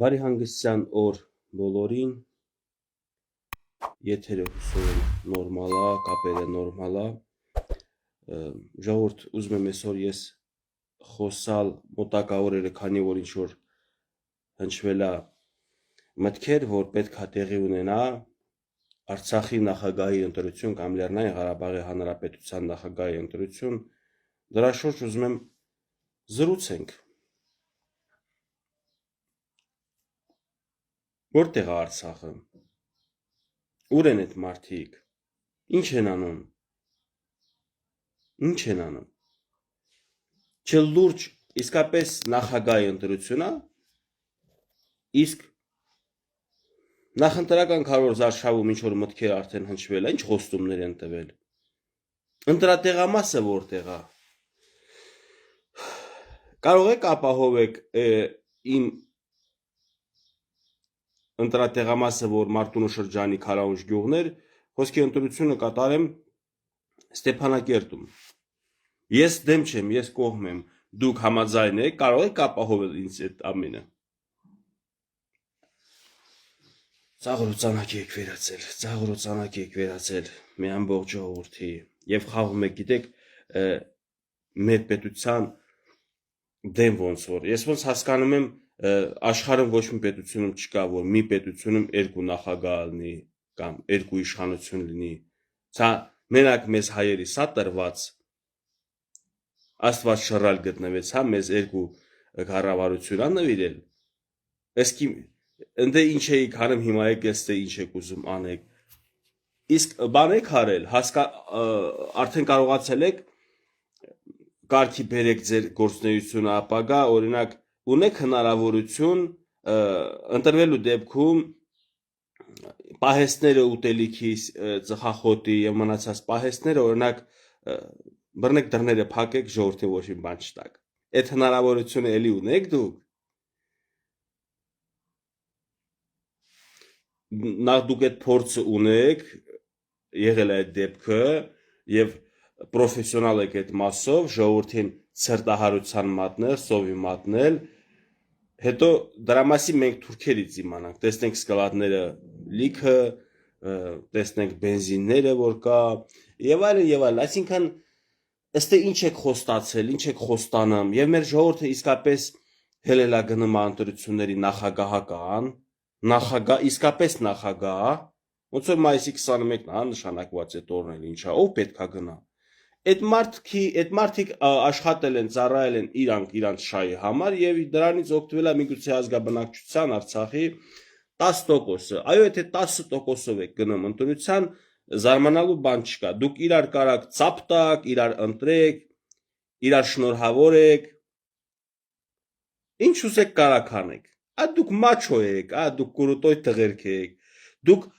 Բարի հանգստյան օր բոլորին, եթերը հուսով եմ նորմալ է, կապերը նորմալ է, ժողովուրդ ուզում եմ այսօր ես խոսալ մոտակա օրերը, քանի որ ինչ-որ հնչվել է մտքեր, որ պետք է տեղի ունենա Արցախի նախագահի ընտրություն կամ Լեռնային Ղարաբաղի Հանրապետության նախագահի ընտրություն, դրա շուրջ ուզում եմ զրուցենք։ Որտեղ է Արցախը, ուր են այդ մարդիկ, ինչ են անում, Չէ լուրջ իսկապես նախագահի ընտրություն է, իսկ նախընտրական քարոզ արշավում ինչ-որ մտքեր արդեն հնչվել է, ինչ խոստումներ են տվել, ընտրատեղամասը որտեղ է, կարող եք ապահովեք իմ ընտրատեղամասը, որ Մարտունու շրջանի Քարաունջ գյուղներ, խոսքի ընտրությունը կատարեմ Ստեփանակերտում։ Ես դեմ չեմ, ես կողմ եմ, դուք համաձայն եք, կարող եք ապահովել ինձ այդ ամենը։ Ծաղրոցանակի եք վերացել մի ամբողջ ժողովրդի եւ խաղում եք, գիտեք, մեր պետության դեմ ոնց որ։ Ես ոնց հասկանում եմ, աշխարհում ոչ մի պետությունում չկա, որ մի պետությունում երկու նախագահ լինի կամ երկու իշխանություն լինի։ Սա մենակ մեզ հայերի սա տրված Աստված շռալ գտնվեց, հա, մեզ երկու կառավարություն աննվիրել։ Իսկ ընդ ինչ էիք անում, հիմա եկես թե ինչ եք ուզում անեք։ Իսկ բան եք արել, արդեն կարողացել եք կարգի բերեք ձեր գործունեությունը ապագա, օրինակ ունեք հնարավորություն ընտրվելու դեպքում պահեստները ուտելիքի ծխախոտի եւ մնացած պահեստները օրինակ բռնեք դռները փակեք ժողովրդի ոչ մի բան չտակ։ Այդ հնարավորությունը էլի ունեք դուք։ Նախ դուք այդ փորձը ունեք, եղել է այդ դեպքը եւ պրոֆեսիոնալ եք այդ մասով, ժողովրդին ցրտահարության մատնել, սովի մատնել, հետո դրա մասին մենք թուրքերից իմանանք, տեսնենք սկալատները լիքը, տեսնենք բենզինները որ կա, եւ այլն, այսինքն ըստ ինչ եք խոստացել, ինչ եք խոստանում, եւ մեր ժողովուրդը իսկապես հելելա գնում ընտրությունների նախագահական, իսկապես նախագահ, ոնց որ մայիսի 21-ն է նշանակված այդ օրն էլ ինչա, ով պետքա գնա։ Այդ մարդիկ աշխատել են, ծառայել են իրանց շահի համար եւ դրանից օգտվել է միգուցե ազգաբնակչության Արցախի 10%-ը։ Այո, եթե 10%-ով եք գնում ընտրության, զարմանալու բան չկա։ Դուք իրար կարաք ծափ տաք, իրար ընտրեք, իրար շնորհավոր եք։ Ինչ ուզեք կարաք անեք։ Դուք մաչո եք, դուք կուրուտոյ տղերք եք։ Դուք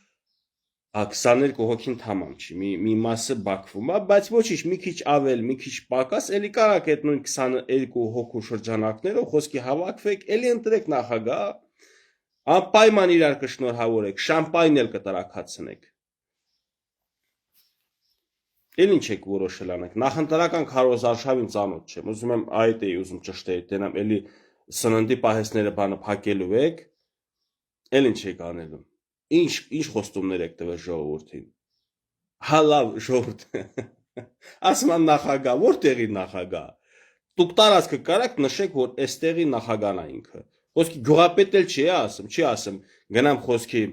22 հոգին թամամ չի, մի մասը բակվում է, բայց ոչինչ, մի քիչ ավել, մի քիչ պակաս, էլի կարաք այդ նույն 22 հոգու շրջանակներով խոսքի հավաքվեք, էլի ընտրեք նախագահ, անպայման իրար կշնորհավորեք, շամպայն էլ կտրաքացնեք։ Էլ ինչ եք որոշել անեք, նախընտրական քարոզարշավին ծանոթ չեմ, ուզում եմ այդ էի ուզում ճշտեի, տենամ էլի սննդի պահեստները բանը փակելու եք, էլ ինչ եք անելու։ Ինչ խոստումներ եք տվել ժողովրդին։ Հա լավ ժողովուրդ։ Ասում են նախագահ, որտեղի նախագահ։ Դուք տարածքը կարաք նշեք, որ այստեղի նախագահն է ինքը։ Խոսքի գյուղապետ էլ չի ասում, գնամ խոսքի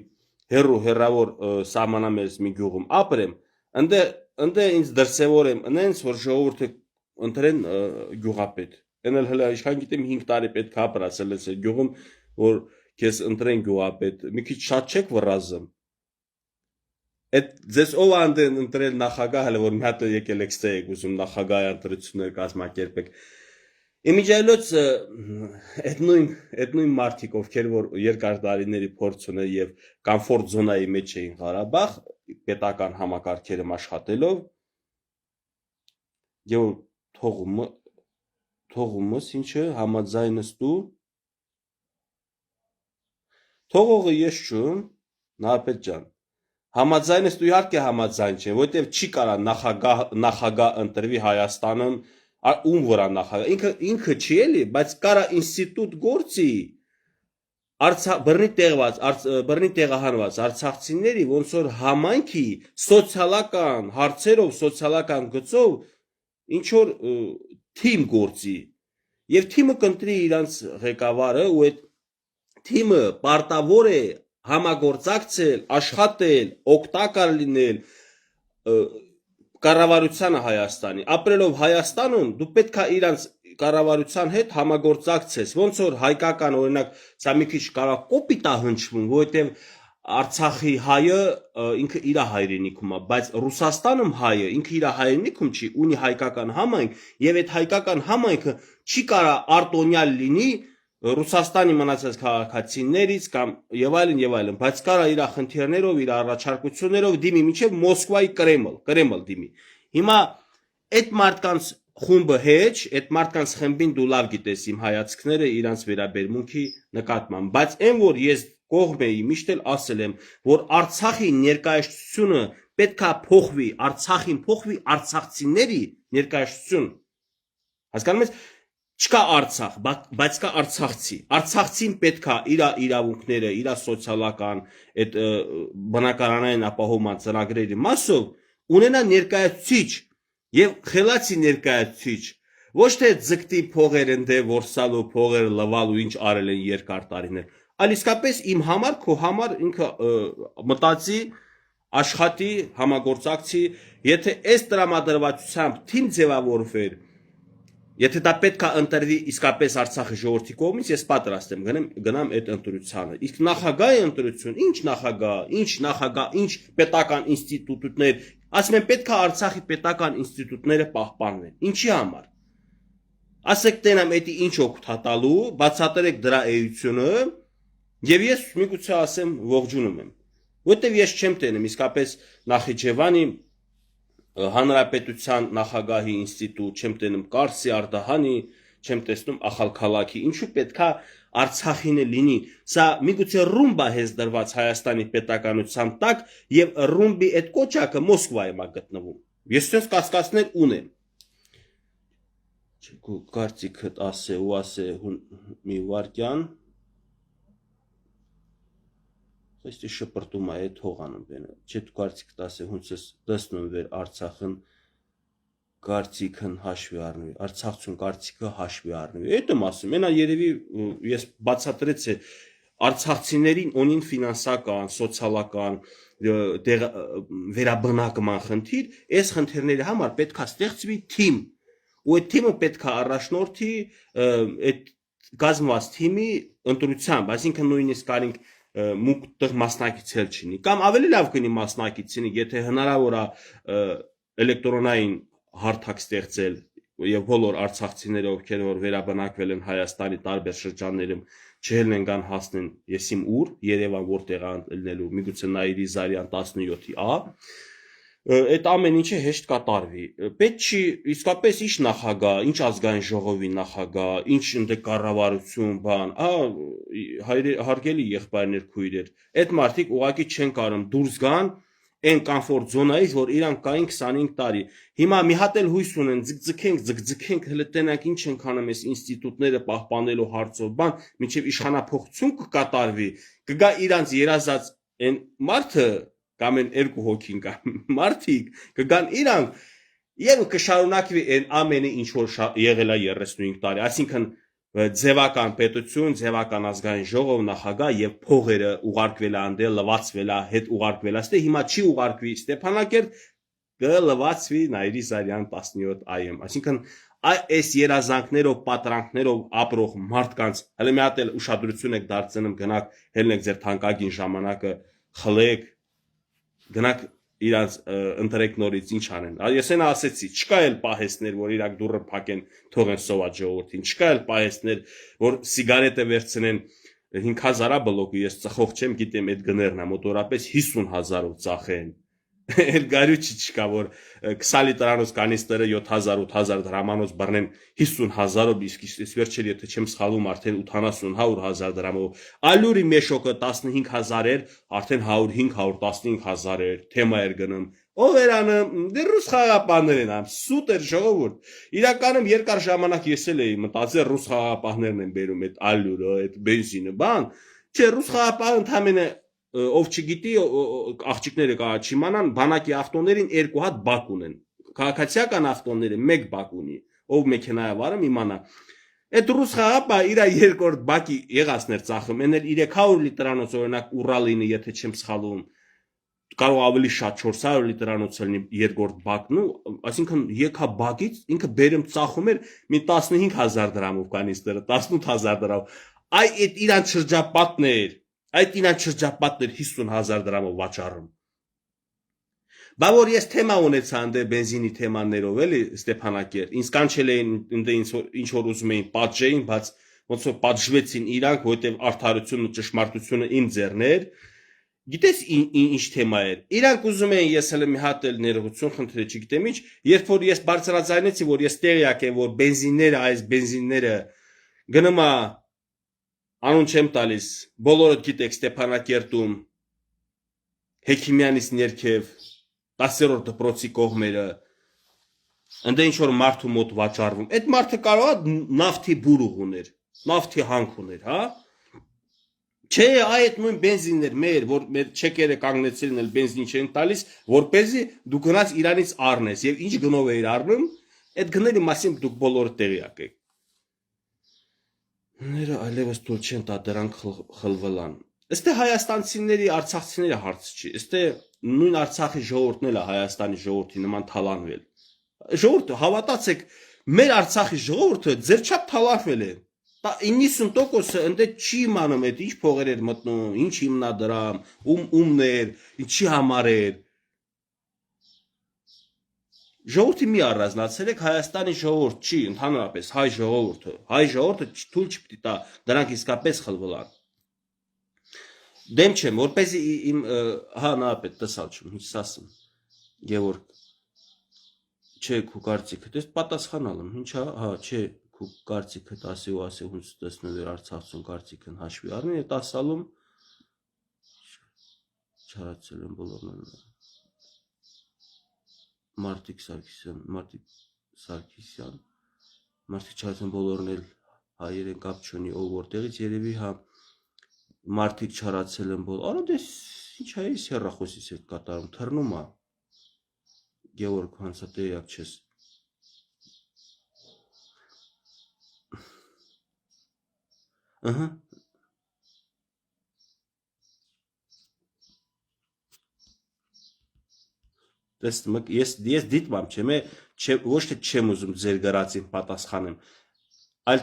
հերրավոր սահմանամերձ մի գյուղում ապրեմ, ընդ ինձ դրսևորեմ, նենց որ ժողովուրդը ընտրեն գյուղապետ։ Էն էլ հələ ինչքան գիտեմ 5 տարի պետք է ապրացել ես այդ գյուղում, որ քեզ ընտրեն գյուղապետ, մի քիչ շատ չեք վռազում։ Այդ ձեզ ով անդեն ընտրել նախագահ, հələ որ մի հատ եկել եք ստե եք ուզում նախագահի ընտրություններ կազմակերպեք։ Իմիջիայլոց այդ նույն մարդիկ, ովքեր որ երկար տարիների փորձ ունեն եւ կոմֆորտ զոնայի մեջ էին Ղարաբաղ, պետական համակարգերում աշխատելով, եւ թողումս ինչը համաձայնս դու թողողը ես չում, Նահապետ ջան, համաձայնս դու իհարկե համաձայն չէ, որտեվ չի կարա նախագահ ընտրվի Հայաստանում, ում վրա նախագահ, ինքը չի էլի, բայց կարա ինստիտուտ գործի, բռնի տեղահանված արցախցիների ոնց որ համայնքի սոցիալական հարցերով, սոցիալական գծով ինչ որ թիմ գործի եւ թիմը կընտրի իրանց ղեկավարը ու այդ թիմը պարտավոր է համագործակցել, աշխատել, օգտակար լինել կառավարությանը Հայաստանի։ Ապրելով Հայաստանում դու պետք է իրանց կառավարության հետ համագործակցես, ոնց որ հայկական օրինակ սա մի քիչ կարող կոպիտ է հնչվում, որովհետև Արցախի հայը ինքը իր հայրենիքում է, բայց Ռուսաստանում հայը ինքը իր հայրենիքում չի, ունի հայկական համայնք եւ այդ հայկական համայնքը չի կարող արտոնյալ լինի Ռուսաստանի մնացած քաղաքացիներից կամ եւ այլն, բայց կարա իր խնդիրներով, իր առաջարկություններով դիմի մինչեւ Մոսկվայի Կրեմլ դիմի։ Հիմա այդ մարդկանց խումբը հեչ, այդ մարդկանց խմբին դու լավ գիտես իմ հայացքները իրանց վերաբերմունքի նկատմամբ, բայց այն որ ես կողմ էի միշտ էլ ասել եմ, որ Արցախի ներկայացությունը պետքա փոխվի, Արցախին փոխվի արցախցիների ներկայացություն։ Հասկանում ես, չկա Արցախ, բայց կա արցախցի։ Արցախցին պետքա իր իրավունքները, իր սոցիալական այդ բնակարանային ապահովման ծրագրերի մասով ունենա ներկայացուցիչ եւ խելացի ներկայացուցիչ, ոչ թե ձգտի փողեր ընդե որսալու, փողեր լվալու, ինչ արել են երկար տարիներ, այլ իսկապես իմ համար, քո համար ինքը մտածի, աշխատի, համագործակցի, եթե այս տրամադրվածությամբ թիմ ձևավորվեր, եթե դա պետք է ընտրվի իսկապես Արցախի ժողովրդի կողմից, ես պատրաստ եմ գնամ այդ ընտրությանը։ Իսկ նախագահի ընտրություն, ինչ նախագահ, ինչ պետական ինստիտուտներ, ասում են պետք է Արցախի պետական ինստիտուտները պահպանվեն։ Ինչի համար։ Ասեք տենամ էդի ինչ օգուտ տալու, բացատրեք դրա էությունը, եւ ես միգուցե ասեմ ողջունում եմ։ Որտեւ ես չեմ տենում իսկապես Նախիջևանի Հանրապետության նախագահի ինստիտուտ, չեմ տենում Կարսի Արդահանի, չեմ տեսնում Ախալքալաքի, ինչու պետքա Արցախինը լինի։ Սա միգուցե ռումբա հեզ դրված Հայաստանի պետականության տակ եւ ռումբի այդ կոչակը Մոսկվայում է գտնվում։ Ես ցույց կասկածներ ունեմ։ Չկու կարծիքդ ասե մի վարքյան։ Este շպրտում է այդ հողանում բենը։ Չէ դու կարծիքդ ասե հունցս դասնում վեր Արցախն կարծիքն հաշվի առնվի, Արցախցուն կարծիքը հաշվի առնվի։ Այդ եմ ասում, մենա երևի ես բացատրեցի արցախցիներին ունին ֆինանսական, սոցիալական վերաբնակման խնդիր, այս խնդիրների համար պետք է ստեղծվի թիմ, ու այդ թիմը պետք է առաջնորդի այդ գազմված թիմի ընտրությամբ, այսինքն նույնիսկ կարինք մուկտեղ մասնակից էլ չինի, կամ ավելի լավ կնի մասնակից լինի, եթե հնարավոր է էլեկտրոնային հարթակ ստեղծել եւ բոլոր արցախցիները, ովքեր որ վերաբնակվել են Հայաստանի տարբեր շրջաններում, չհելնեն կան հասնեն եսիմ ուր, Երևան որտեղ ելնելու, միգուցե Նաիրի Զարյան 17-ի A, այդ ամեն ինչը հեշտ կատարվի։ Պետք չի իսկապես ինչ նախագահ, ինչ ազգային ժողովի նախագահ, ինչ ընդ կառավարություն, բան, հարգելի եղբայրներ, քույրեր, այդ մարդիկ ուղղակի չեն կարող դուրս գան այն կոմֆորտ զոնայից, որ իրանք կային 25 տարի։ Հիմա մի հատ էլ հույս ունեն, ձգձգենք, հələ տենակ ինչ ենք անում այս ինստիտուտները պահպանելու հարցով, բան, մինչև իշխանափոխություն կկատարվի, կգա իրանց երազած այն մարդը կամ են երկու հոգին կամ մարդիկ կգան իրանք եւ կշարունակվի այն ամենը ինչ որ եղել է 35 տարի, այսինքն ձևական պետություն, ձևական ազգային ժողով, նախագահ եւ փողերը ուղարկվել է անդե, լվացվել է, հետ ուղարկվել է, ստե հիմա չի ուղարկվի Ստեփանակերտ, կլվացվի Նաիրի Զարյան 17 AM, այսինքն այս երազանքներով, պատրանքներով ապրող մարդկանց հələ մի հատ էլ ուշադրություն եք դարձնում, գնաք հելնեք ձեր թանկագին ժամանակը խլեք, գնաք իրանց ընտրեք նորից ինչ անեն։ Ես այն ասեցի, չկա էլ պահեսներ, որ իրակ դուրը փակեն, թողեն սոված ժողովրդին, չկա էլ պահեսներ, որ սիգարետը վերցնեն 5000-ա բլոկը, ես ծխող չեմ, գիտեմ այդ գներն է, մոտորապես 50000-ով ծախեն։ Էլ գարուչի չկա, որ 20 լիտրանոց կանիստերը 7000-8000 դրամանոց բռնեն 50000-ով, իսկ վերջել եթե չեմ սխալվում արդեն 80-100 դրամով, ալյուրի մեշոկը 15000 էր, արդեն 100-515 էր, թեմա էր գնում, ով էր անում, դե ռուս խաղապահներ են անում, սուտ էր ժողովուրդ, իրականում երկար ժամանակ ես էլ էի մտածել ռուս խաղապահներն են բերում այդ ալյուրը, այդ բենզինը, բան, Չէ, ռուս խաղապահը ընդհանրապես ով չգիտի աղջիկները կարա չիմանան, բանակի ավտոներին երկու հատ բակ ունեն։ Քաղաքացիական ավտոները մեկ բակ ունի, ով մեքենայա վարում իմանա։ Այդ ռուս խաղապահը իր երկրորդ բակի եղածներ ծախում, այն էլ 300 լիտրանոց օրինակ Ուրալինը, եթե չեմ սխալվում, կարող ավելի շատ 400 լիտրանոց լինի երկրորդ բակն ու այսինքն եկա բակից ինքը բերում ծախում էր մի 15000 դրամով կանիստերը 18000 դրամ այ այդ իրան շրջապատներ այդ իրան շրջապատներ 50000 դրամով վաճառում բա որ ես թեմա ունեցա ընդ բենզինի թեմաներով էլի Ստեփանակերտ ինձ կանչել էին ընդ ինչ որ ուզում էին պատժեին բայց ոնց որ պատժվեցին իրանք որովհետև արդարությունը ճշմարտությունը իմ ձեռներ Գիտես ինչ թեմա էր։ Իրանք ուզում էին ես հələ մի հատ էլ ներողություն խնդրի, չգիտեմ ինչ, երբ որ ես բարձրաձայնեցի, որ ես տեղյակ եմ, որ բենզինները, այս բենզինները գնում է անուն չեմ տալիս, բոլորը գիտեք Ստեփանակերտում Հեքիմյանից ներքև 10-րդ դպրոցի կողմերը ընդ ինչ որ մարդու մոտ վաճառվում։ Այդ մարդը կարող է նավթի բուրուղ ուներ, նավթի հանք ուներ, հա։ Չէ, այդ նույն բենզիններ մեր, որ մեր չեկերը կանգնեցին էլ բենզին չեն տալիս, որպեսզի դու գնաց իրանից առնես եւ ինչ գնով էիր առնում, այդ գների մասին դուք բոլորը տեղյակ եք։ Ները այլևս թույլ չեն տա դրանք խլվելան։ Ըստ հայաստանցիների, արցախցիների հարցը չի, ըստ նույն Արցախի ժողովուրդն էլ է Հայաստանի ժողովրդի նման թալանվել։ Ժողովուրդը հավատացեք, մեր Արցախի ժողովուրդը ձեր չափ թալանվել է։ 90%-ը ընդ չի իմանում այդ ինչ փողեր էր մտնում, ինչ հիմնադրամ, ումներ, ինչի համար էր։ Ժողովրդի մի առանձնացրեք Հայաստանի ժողովուրդ չի, ընդհանրապես հայ ժողովուրդը թույլ չպետք է տա դրանք իսկապես խլվելան։ Դեմ չեմ, որպեսզի իմ հա նա պետք տեսալ չեմ, ինչ ասեմ։ Գևորգ չէ քու կարծիքը, դες պատասխանալ եմ, ինչա, հա, չէ քու կարծիքը ասի ու ասի հունց տեսնու էր Արցախցուն կարծիքն հաշվի առնի, այդ ասալում չարացել են բոլորն Մարտիկ Սարգսյան, Մարտիկ չարացել բոլորն էլ հայեր են կապ չունի, ով որտեղից երևի հա Մարտիկ չարացել են բոլոր, արա դες ինչ է ես հեռախոսից հետ կատարում, թռնում է, Գևորգ հանցա տեղյակ չես, ըհը, տեսնում ես դիտմամ չեմ, ոչ թե չեմ ուզում ձեր գրածին պատասխանեմ, այլ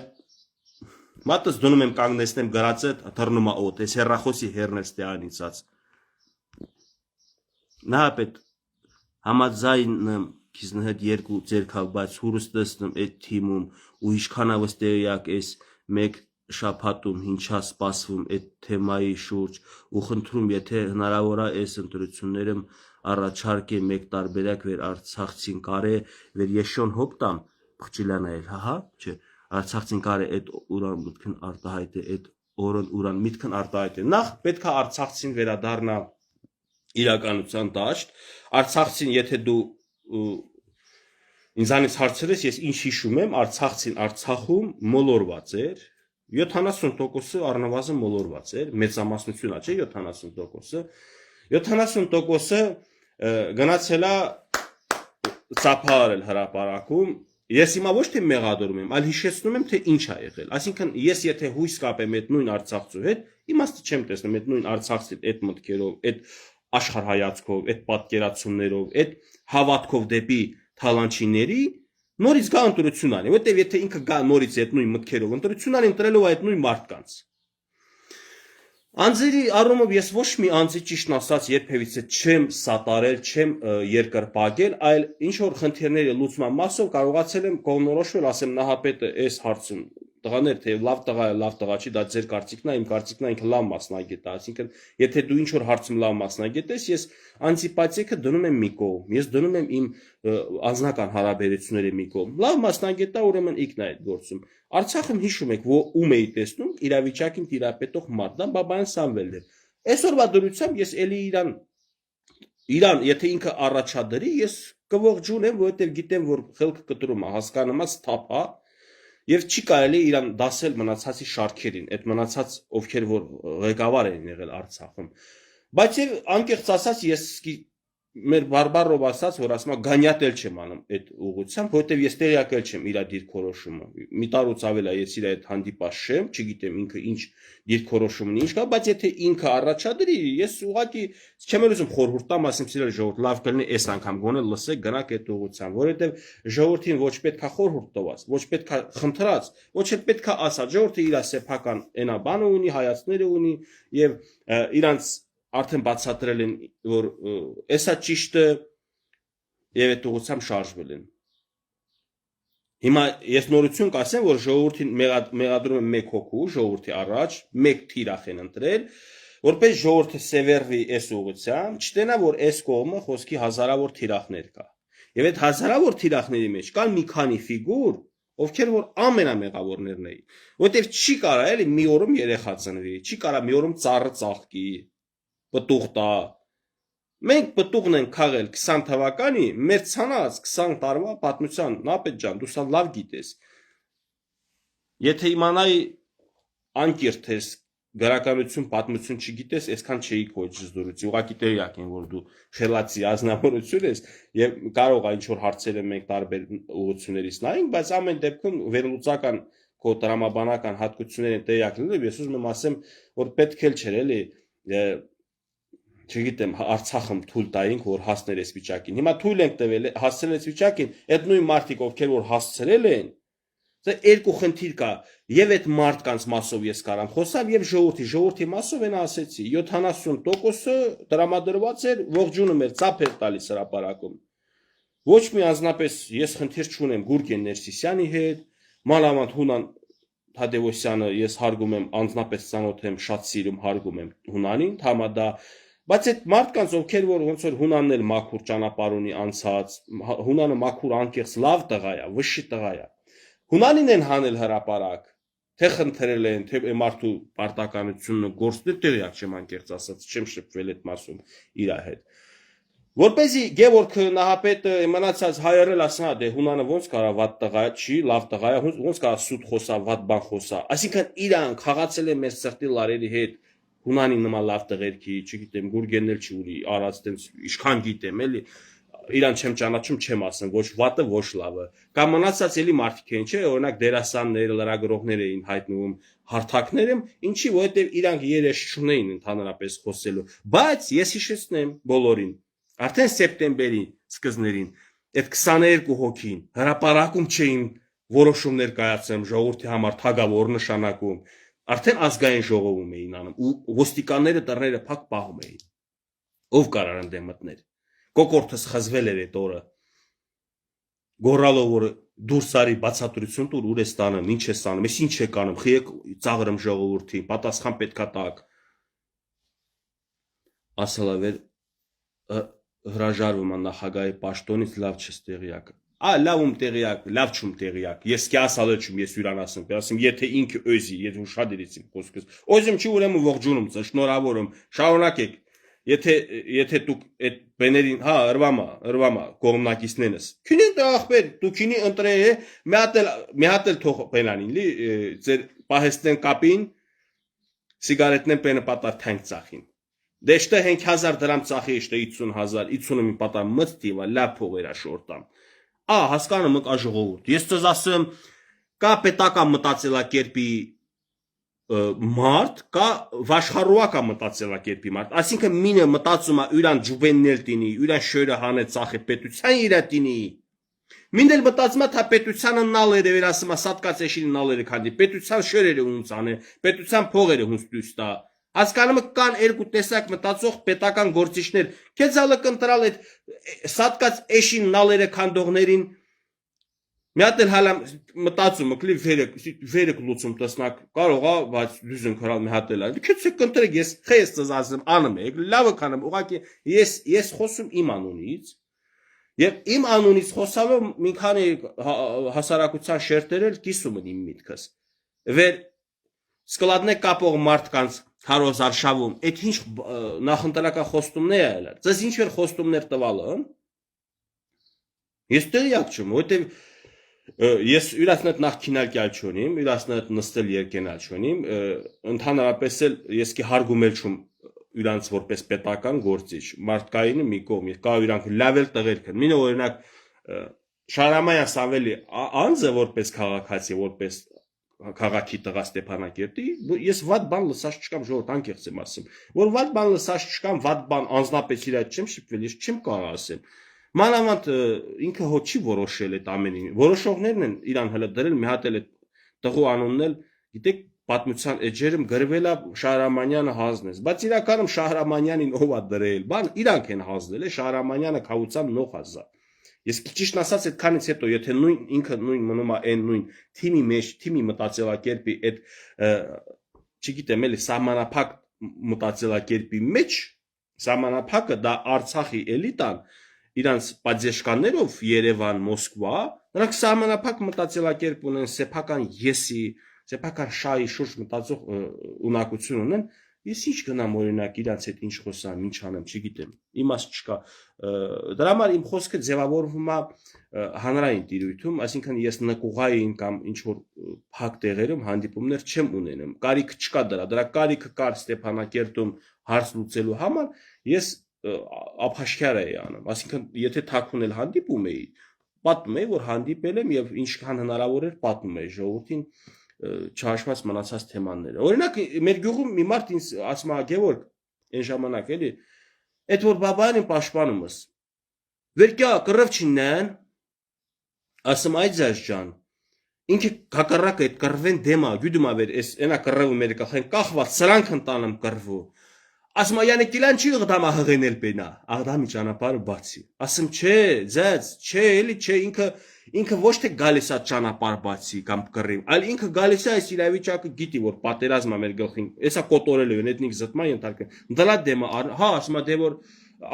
մատս դնում եմ կանգնեցնեմ գրածը, թռնում է օդ, ես հեռախոսի հեռնել ստեան ինձած, նա պետ համաձայնում քիզն հետ երկու ձերքալ, բայց հուրս տեսնում այդ թիմում ու ինչքանավս տեղյակ ես մեկ շաբաթում ինչա սպասվում այդ թեմայի շուրջ ու խնդրում եթե հնարավոր է այս ընտրություններում առաջարկե մեկ տարբերակ վեր Արցախցին կարե վեր եշոն հոպտամ փխչիլանա էլ հա չէ Արցախցին կարե այդ ուրան միտքն արտահայտե այդ օրն ուրան միտքն արտահայտե նախ պետք է Արցախցին վերադառնա իրականության դաշտ Արցախցին եթե դու ինձանից հարցրես ես ինչ հիշում եմ Արցախցին Արցախում մոլորված էր 70%-ը առնվազն մոլորված էր մեծամասնությունա չէ 70%-ը 70%-ը գնացել է ծափարել հրապարակում ես հիմա ոչ թե մեղադրում եմ այլ հիշեցնում եմ թե ինչ է եղել այսինքն ես եթե հույս կապեմ այդ նույն Արցախցու հետ իմաստը չեմ տեսնում այդ նույն Արցախցի այդ մտքերով այդ աշխարհայացքով այդ պատկերացումներով այդ հավատքով դեպի թալանչիների նորից գա ընտրություն անի որտեվ եթե ինքը գա նորից այդ նույն մտքերով ընտրություն անի ընտրելով այդ նույն մարդկանց Անձերի առումով ես ոչ մի անձի ճիշտն ասած երբևիցե չեմ սատարել, չեմ երկրպագել, այլ ինչ որ խնդիրների լուծման մասով կարողացել եմ կողմնորոշվել, ասեմ նահապետը այս հարցում տղաներ թե լավ տղա չի, դա ձեր կարծիքն է, իմ կարծիքն է, ինքը լավ մասնագետ է, այսինքն եթե դու ինչ որ հարցում լավ մասնագետ ես, ես անտիպաթիքը դնում եմ մի կողմ, ես դնում եմ իմ անձնական հարաբերությունների մի կողմ։ Լավ մասնագետ է, ուրեմն ինքն է այդ գործում։ Արցախում հիշում եք, որ ում էի տեսնում իրավիճակին տիրապետող մարդ, դա Բաբայան Սամվելն էր։ Այսօրվա դրությամբ ես էլի իրան, եթե ինքը առաջադրի, ես կողջունեմ, որովհետև գիտեմ, որ խելքը կտրում է, հասկանում է, սթափ է։ Եվ չի կարելի իրան դասել մնացածի շարքերին, այդ մնացած ովքեր որ ղեկավար են եղել Արցախում։ Բայց եւ անկեղծ ասած ես մեր բարբարով ասած որ ասում գանյատել չեմ անում այդ ուղղությամբ, որովհետեւ ես տեղյակել չեմ իր դիրքորոշումը։ Մի տարուց ավել է ես իր այդ հանդիպած չեմ, չգիտեմ ինքը ինչ դիրքորոշումն ինչ կա, բայց եթե ինքը առաջադրի, ես ուղղակի չեմ ուզում խորհուրդ տամ, ասեմ սիրել ժողովուրդ, լավ կլինի այս անգամ գոնե լսեք, գնաք այդ ուղղությամբ, որովհետեւ ժողովրդին ոչ պետքա խորհուրդ տված, ոչ պետքա խնդրած, ոչ էլ պետքա ասած, ժողովուրդը իր սեփական այնա բանը ունի, հայացքները ունի եւ իրանց արդեն բացատրել են, որ էսա ճիշտը եւ այդ ուղղությամբ շարժվել են։ Հիմա ես նորություն կասեմ, որ ժողովրդին մեղադրում են 1 հոգու, ժողովրդի առաջ 1 թիրախ են ընտրել, որպես ժողովուրդը սևեռվի այս ուղղությամբ, չտենա որ այս կողմը խոսքի հազարավոր թիրախներ կա։ Եվ այդ հազարավոր թիրախների մեջ կան մի քանի ֆիգուր, ովքեր որ ամենամեղավորներն էին, որտեվ չի կարա էլի մի օրում երեխա ծնվի, չի կարա մի օրում ծառը ծաղկի, պտուղ տա։ Մենք պտուղն ենք քաղել 20 թվականի, մեր ցանած 20 տարվա պատմության, Նապետ ջան, դու սա լավ գիտես։ Եթե իմանայի անկիրթ ես, գրականություն, պատմություն չգիտես, այսքան չէի քո զրույցի, ուղղակի տեղյակ եմ, որ դու խելացի ազնվորություն ես եւ կարող է ինչ որ հարցեր են մենք տարբեր ուղղություններից նայենք, բայց ամեն դեպքում վերլուծական քո տրամաբանական հատկություններին տեղյակ լինելով ես ուզում եմ ասեմ, որ պետք էլ չէր էլի չգիտեմ, Արցախում թույլ տայինք, որ հասներ այս վիճակին։ Հիմա թույլ ենք տվել, հասցրել այս վիճակին, այդ նույն մարդիկ, ովքեր որ հասցրել են, դա երկու խնդիր կա, եւ այդ մարդկանց մասով ես կարամ խոսալ, եւ ժողովրդի մասով են ասեցի, 70%-ը տրամադրված էր, ողջունում էր, ծափ էր տալիս հրապարակում։ Ոչ մի անձնապես ես խնդիր չունեմ Գուրգեն Ներսիսյանի հետ, մանավանդ Հունան Թադևոսյանը ես հարգում եմ, անձնապես ծանոթ եմ, շատ սիրում, հարգում եմ Հունանին, համադա Բայց այդ մարդկանց ովքեր որ ոնց որ Հունանն էլ մաքուր ճանապարհ ունի անցած, Հունանը մաքուր անկեղծ լավ տղա է, վշի տղա է։ Հունանին են հանել հրապարակ, թե խնդրել են, թե մարդու պարտականությունը գործել, տեղյակ չեմ անկեղծ ասած, չեմ շփվել այդ մասում իր հետ։ Որպեսզի Գևորգ Նահապետը մնացած հայերել ասա, դե Հունանը ոնց կարա վատ տղա է, չի, լավ տղա է, ոնց կարա սուտ խոսա, վատ բան խոսա։ Այսինքն իրան խաղացել է մեր սրտի լարերի հետ։ Հունանի նման լավ տղերքի, չգիտեմ, Գուրգենն էլ չի ունի, արած տենց ինչքան գիտեմ, էլի իրան չեմ ճանաչում, չեմ ասում, ոչ վատը, ոչ լավը։ Կամ մնացած էլի մարդիկ են, չէ, օրինակ դերասաններ, լրագրողներ էին հայտնվում, հարթակները, ինչի, որովհետև իրանք երես չունեին ընդհանրապես խոսելու։ Բայց ես հիշեցնեմ բոլորին, արդեն սեպտեմբերի սկզբներին այդ 22 հոգին հրապարակում չէին որոշումներ կայացնում ժողովրդի համար թագավոր նշանակում, արդեն ազգային ժողովում էին անում ու ոստիկանները դռները փակ պահում էին։ Ով կարար ընդեմ մտներ։ Կոկորտս խզվել էր այդ օրը։ Գորալով որ դուրս արի բացատրություն տուր ուր է ստանում, ինչ է ստանում, ես ինչ է կանում, խիեք ծաղրում ժողովրդին, պատասխան պետքա տակ։ Ասալավեր հրաժարվում նախագահի պաշտոնից լավ չես տեղյակ։ Լավում տեղյակ, լավ չում տեղյակ։ Ես կի ասալը չում, ես յուրան ասում, ասում, եթե ինքը özի, եթե ուշադրից իմ խոսքս։ Օզիմ չի ուրեմն ողջունում, շնորհավորում, շարունակեք։ Եթե դուք այդ բեներին, ըրվամա, կողմնակիցներս։ Քինին դա ախպեր, դու քինի ընտրե է, մի հատ էլ թող բենանին, լի, ձեր պահեստեն կապին, սիգարետնեն պենը պատար թանք ծախին։ Դե շտե հենք 1000 դրամ ծախի շտե 50,000, 50 մի պատար մծտիվա, լավ փողերա շորտամ։ Հասկանում եք ժողովուրդ։ Ես ցած ասեմ, կա պետական մտածելակերպի մարդ, կա վաշխառուական մտածելակերպի մարդ։ Այսինքն մինը մտածում է յուրան ջուբեննել տինի, յուրան շորը հանե ծախի պետության իրա տինի։ Մինդել մտածում է թե պետությանը նալերը վերասում է սատկած էշին նալերը քանդի, պետության շորերը ունց անե, պետության փողերը ունց դույս տա։ Հասկանում եք կան երկու տեսակ մտածող պետական գործիչներ։ Քեզալը կընտրալ այդ սատկած էշին նալերը քանդողներին մի հատ էլ հալա մտածում եք լի վերեք լուծում տեսնակ կարող է բայց դուզն քրալ մի հատ էլ քեզ կընտրեք ես խես ասում անում եք լավը կանեմ ուղղակի ես խոսում իմ անունից եւ իմ անունից խոսալով մի քանի հասարակության շերտերել կիսում են իմ միտքս վեր սկլադնե կապող մարդկանց Քարոզ արշավում, այդ ինչ նախընտրական խոստումներ է, ձեզ ինչ որ խոստումներ տվալը, ես տեղյակ չեմ, որովհետև Ես յուրացնետ նախ քինարկյալ չունիմ, յուրացնետ նստել երկենալ չունիմ, ընդհանրապես էլ ես կի հարգումել չում իրանց որպես պետական գործիչ, մարդկայինը մի կողմ, կա իրանք լավ էլ տղեր կան։ Մինը օրինակ Շահրամանյան Սամվելի անձը որպես քաղաքացի, որպես քաղաքի տղա Ստեփանակերտի, ես վատ բան լսած չկամ, ժողովուրդ անկեղծ եմ ասում, որ վատ բան լսած չկամ, վատ բան անձնապես իր այդ չեմ շփվել, ես չեմ կարող ասեմ։ Մանավանդ ինքը հո չի որոշել այդ ամենին։ Որոշողներն են իրան հələ դրել, մի հատ էլ այդ տղու անունն էլ, գիտեք, պատմության էջերում գրվել է Շահրամանյանը հանձնեց, բայց իրականում Շահրամանյանին ով է դրել, բան իրանք են հանձնել, Շահրամանյանը քավության նող ազա։ Ես ճիշտ ասած այդքանից հետո, եթե նույն ինքը նույն մնում է այն նույն թիմի մեջ, թիմի մտածելակերպի այդ չգիտեմ էլի սահմանափակ մտածելակերպի մեջ, սահմանափակը դա Արցախի էլիտան իրանց պատժեշկաներով Երևան, Մոսկվա, նրանք սահմանափակ մտածելակերպ ունեն, սեփական եսի, սեփական շահի շուրջ մտածող ունակություն ունեն, ես ինչ գնամ օրինակ իրանց հետ ինչ խոսամ, ինչ անեմ, չգիտեմ, իմաստ չկա։ Դրա համար իմ խոսքը ձևավորվում է հանրային տիրույթում, այսինքն ես նկուղային կամ ինչ որ փակ տեղերում հանդիպումներ չեմ ունենում, կարիք չկա դրա կարիքը կար Ստեփանակերտում հարց լուծելու համար, ես ապաշխար էի անում, այսինքն եթե թաքուն էլ հանդիպում էի, պատմում էի, որ հանդիպել եմ եւ ինչքան հնարավոր էր պատմում էի ժողովրդին չհաշված մնացած թեմաները։ Օրինակ մեր գյուղում մի մարդ ինձ ասում է Գևորգ, այն ժամանակ էլի, այդ որ բաբայանին պաշտպանումս։ Վերքյա կռվ չինեն, ասում այ ձեզ ջան, ինքը հակառակը այդ կռվեն դեմա, գյուդում ավեր, էս այնա կռվը մեր կախեն կախված սրանք ընտանեմ կռվու։ Ասում յանի կիլան չի ղդամա հղենել բենա, աղդամի ճանապարհը բացի։ Ասում չէ, ձեզ, չէ, էլի չէ, ինքը ոչ թե գալիս է ճանապարհ բացի կամ կռիվ, այլ ինքը գալիս է այս իրավիճակը գիտի, որ պատերազմը մեր գլխին, էսա կոտորել են, էթնիկ զտման ենթարկը։ Դլա դեմը, հա, ասում է դե որ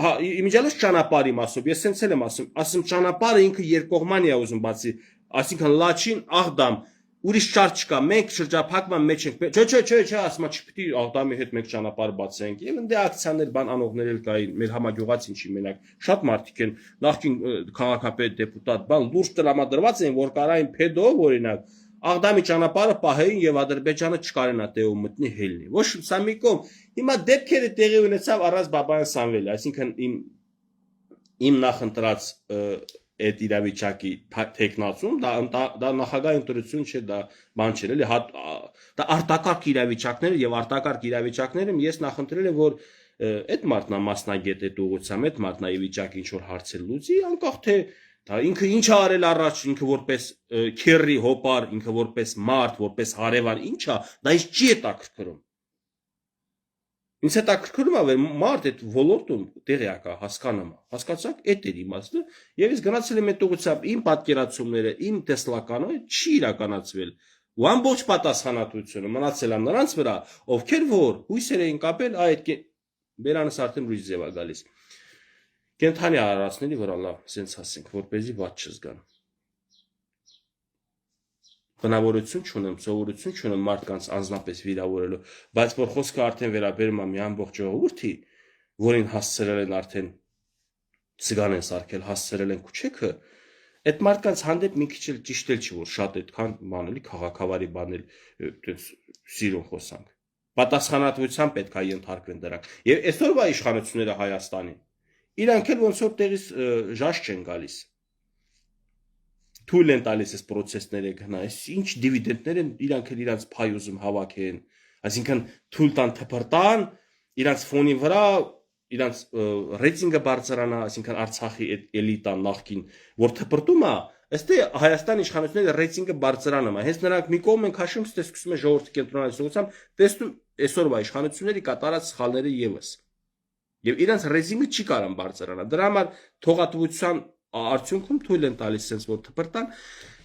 հա, իմիջիալս ճանապարհի մասով, ես սենց էլ եմ ասում ճանապարհը ինքը երկկողմանի է ուզում բացի, այսինքն Լաչին, Աղդամ, ուրիշ ճար չկա, մենք շրջափակման մեջ ենք, չէ, ասում է չպիտի Աղդամի հետ մենք ճանապարհ բացենք, եւ ընդ ակցիաներ, բան անողներ էլ կային, մեր համագյուղած ինչի մենակ, շատ մարդիկ են, նախկին քաղաքապետ, դեպուտատ, բան լուրջ տրամադրված են, որ կարային փեդով օրինակ Աղդամի ճանապարհը պահեին եւ Ադրբեջանը չկարենա տեում մտնի հելնի։ Ոչ սա մի կողմ։ Հիմա դեպքերը տեղի ունեցավ առանց Բաբայան Սամվելի, այսինքն իմ նախընտրած այդ իրավիճակի տեխնացում, դա նախագահ ընտրություն չէ, դա բան չէ, էլի, դա արտակարգ իրավիճակներ եւ արտակարգ իրավիճակներում ես նախընտրել եմ, որ այդ մարդն է մասնագետ այդ ուղղությամբ, այդ մարդն է վիճակի ինչ որ հարցեր լուծի, անկախ թե դա ինքը ինչ է արել առաջ, ինքը որպես քերրի հոպար, ինքը որպես մարդ, որպես հարևան, ինչ է, դա ինձ չի հետաքրքրում։ Ինձ հետաքրքրում է, որ մարդ այդ ոլորտում տեղյակ է, հասկանում է, հասկացաք, այդ էր իմաստը, եւ ես գնացել եմ այդ ուղղությամբ, իմ պատկերացումները, իմ տեսլականը չի իրականացվել։ Ու ամբողջ պատասխանատվությունը մնացել է նրանց վրա, ովքեր որ հույսեր էին կապել, այդ բերանս արդեն լույս ձև է գալիս։ Կենթանի արարածների վրա լավ, սենց ասենք, որպեսզի վատ չզգան։ Բնավորություն չունեմ, սովորություն չունեմ մարդկանց անձնապես վիրավորելու, բայց որ խոսքը արդեն վերաբերում է մի ամբողջ ժողովրդի, որին հասցրել են արդեն ցիգան են սարքել, հասցրել են քուչեքը, այդ մարդկանց հանդեպ մի քիչ էլ ճիշտ էլ չի, որ շատ այդքան բան էլի քաղաքավարի բան էլ այդպես սիրուն խոսանք։ Պատասխանատվությամբ պետք է ենթարկվեն դրանք։ Եվ այսօրվա իշխանությունները Հայաստանի իրանք էլ ոնց որ տեղից ժաշ չեն գալիս։ Թույլ են տալիս այս process-ները գնա, ինչ դիվիդենդներ են իրանք էլ իրանց փայ ուզում հավաքեն, այսինքն թույլ տան թփրտան, իրանց ֆոնի վրա իրանց ռեյտինգը բարձրանա, այսինքն Արցախի էլիտան նախքին, որ թփրտում է, ըստ Հայաստանի իշխանությունների ռեյտինգը բարձրանում է, հենց նրանք մի կողմ են քաշում, ստեսկում են ժողովրդի կենտրոնացիությամբ, տեսնում այսօրվա իշխանությունների կատարած սխալները եւս։ Եվ իրանց ռեյտինգը չի կարող բարձրանալ։ Դրա համար թողատվության արդյունքում թույլ են տալիս sense որ թփրտան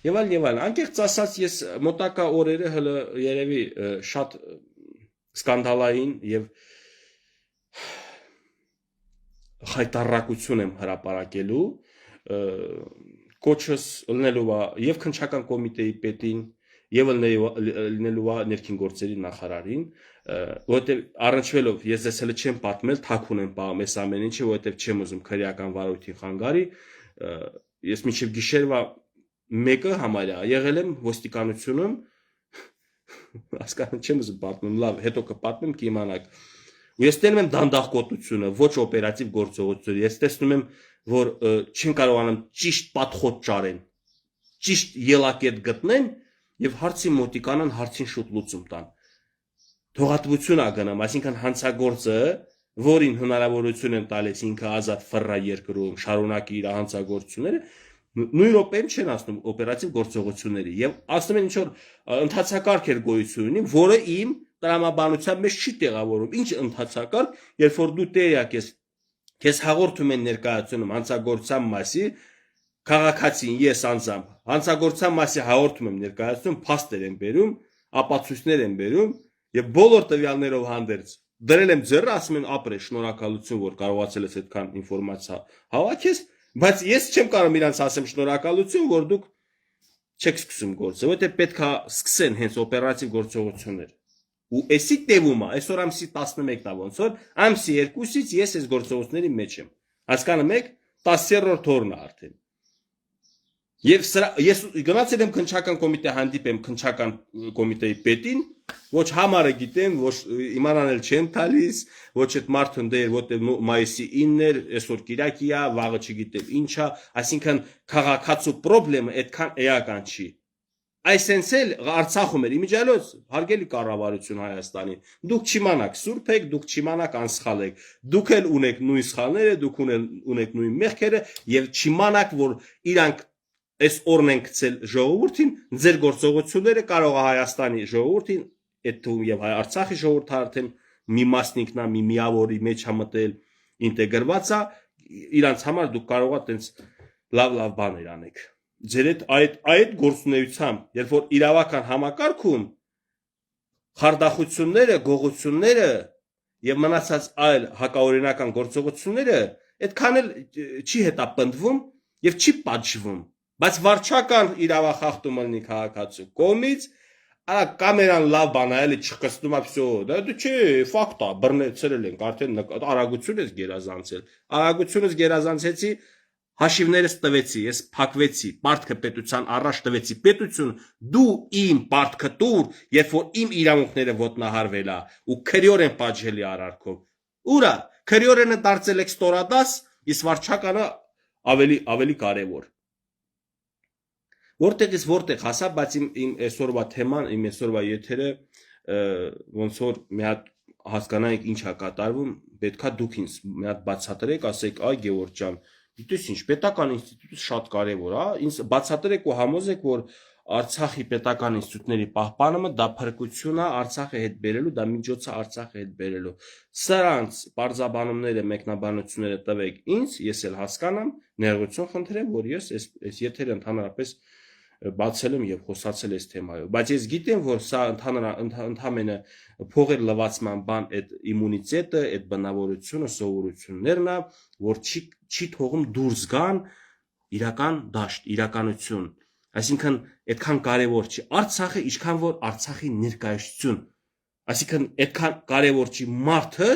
եւ այլ անկեղծ ասած ես մոտակա օրերը հələ երևի շատ սկանդալային եւ խայտարակություն եմ հրապարակելու կոչս լնելու է եւ քննչական կոմիտեի պետին եւ լնելու է ներքին գործերի նախարարին որտեղ առնչվելով ես ես հələ չեմ պատմել թաքուն եմ պահում այս ամեն ինչը որտեղ չեմ ուզում քրեական վարույթի խանգարի ես միջև գիշերվա մեկը համարյա եղել եմ ոստիկանությունում հասկանում չեմ ուզում պատմեմ լավ հետո կպատմեմ կիմանաք ու ես տեսնում եմ դանդաղկոտությունը ոչ օպերատիվ գործողությունները ես տեսնում եմ որ չեն կարողանում ճիշտ պատխոտ ճարեն ճիշտ ելակետ գտնեն եւ հարցի մոտիկանան հարցին շուտ լուծում տան թողատվություն ա գնամ այսինքն հանցագործը որին հնարավորություն են տալիս ինքը ազատ ֆռա երկրում շարունակի իր հանցագործությունները նույն րոպեում չեն ասում օպերատիվ գործողությունների եւ ասում են ինչ որ ընդհանցակարգ էր գոյություն ունի որը իմ տրամաբանության մեջ չի տեղավորում ինչ ընդհանցակարգ երբ որ դու տեղյակ ես քեզ հաղորդում են ներկայացնում հանցագործության մասի քաղաքացին ես անձամբ հանցագործության մասի հաղորդում եմ ներկայացնում փաստեր են բերում ապացույցներ են բերում եւ բոլոր տվյալներով հանդերձ դրել եմ ձեռը ասում են ապրե շնորհակալություն որ կարողացել ես այդքան ինֆորմացիա հավաքես բայց ես չեմ կարող իրանց ասեմ շնորհակալություն որ դուք չեք սկսում գործը որտեղ պետքա սկսեն հենց օպերատիվ գործողություններ ու էսի տևում է այսօր ամսի 11-ն է ոնց որ ամսի 2-ից ես այս գործողությունների մեջ եմ հասկանում եք 10-րդ օրն է արդեն Եվ ես գնացել եմ քննչական կոմիտե հանդիպեմ քննչական կոմիտեի պետին ոչ համարը գիտեմ ոչ իմանան էլ չեմ տալիս ոչ այդ մարդուն դեր որտեղ մայիսի 9-ն էր այսօր կիրակի է վաղը չգիտեմ ինչա այսինքն քաղաքացու խնդրեմը այդքան էական չի այսենց էլ Արցախում էր իմիջիալոց հարգելի կառավարություն Հայաստանի դուք չիմանաք սուրբ եք դուք չիմանաք անսխալ եք դուք էլ ունեք նույն սխալները դուք ունեք նույն մեղքերը եւ չիմանաք որ իրանք Այս օրն են գցել ժողովրդին ձեր գործողությունները կարող է Հայաստանի ժողովրդին այդ թվում եւ Արցախի ժողովուրդը արդեն մի մասնիկնա մի միավորի մեջ համտել ինտեգրված է իրանց համար դուք կարող եք տենց լավ բաներ անեք ձեր այդ գործունեությամբ երբ որ իրավական համակարգում խարդախությունները գողությունները եւ մնացած այլ հակաօրինական գործողությունները այդքան էլ չի հետապնդվում եւ չի պատժվում Բայց վարչական իրավախախտումը լինի քաղաքացու կողմից, կամերան լավ բան է, էլի չխստում է всё, դա դու չի, ֆակտ է, բռնեցրել ենք, արդեն արագություն ես գերազանցել։ Արագությունս գերազանցեցի, հաշիվներս տվեցի, ես փակվեցի, պարտքը պետության առաջ տվեցի, պետություն դու իմ պարտքը տուր, երբ որ իմ իրավունքները ոտնահարվել է ու քրեորեն պատժելի արարքով։ Ուրա, քրեորենը դարձել եք ստորադաս, իսկ վարչականը ավելի կարևոր։ Որտեղից որտեղ հասա, բայց իմ այսօրվա թեման, իմ այսօրվա եթերը ոնց որ մի հատ հասկանայինք ինչ է կատարվում, պետքա դուք ինձ մի հատ բացատրեք, ասեք, այ Գևորգ ջան, գիտես ինչ, պետական ինստիտուտը շատ կարևոր է, ինձ բացատրեք ու համոզեք, որ Արցախի պետական ինստիտուտների պահպանումը դա փրկություն է Արցախի հետ բերելու, դա միջոց է Արցախի հետ բերելու։ Սրանց բարձաբանումները, մեկնաբանությունները տվեք ինձ, ես էլ հասկանամ, ներողություն խնդրեմ, որ ես այս եթերը ընդհանրապես բացել եմ եւ խոսացել այս թեմայով բայց ես գիտեմ որ սա ընդհանրապես փողեր լվացման բան այդ իմունիտետը այդ բնավորությունը սովորություններն է որ չի թողում դուրս գան իրական դաշտ իրականություն այսինքն այդքան կարևոր չի Արցախը ինչքան որ Արցախի ներկայացություն այսինքն այդքան կարևոր չի մարդը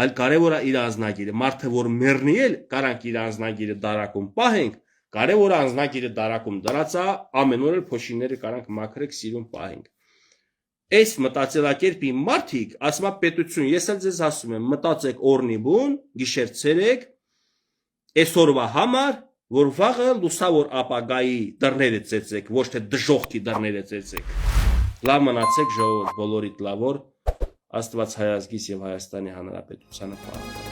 այլ կարևոր է իր անձնագիրը մարդը որ մեռնի էլ կարանք իր անձնագիրը դարակում պահենք Կարևոր անձնագիրը դարակում դրած է, ամեն օր էլ փոշիները կարանք մաքրեք, սիրուն պահենք։ Այս մտածելակերպի մարդիկ, ասում է պետություն, ես էլ ձեզ ասում եմ, մտածեք օրնի բուն, գիշեր ցերեկ, այսօրվա համար, որ վաղը լուսավոր ապագայի դռները ծեծեք, ոչ թե դժոխքի դռները ծեծեք։ Լավ մնացեք ժողովուրդ, բոլորիդ լավ օր, Աստված հայազգիս եւ Հայաստանի Հանրապետությանը փառք։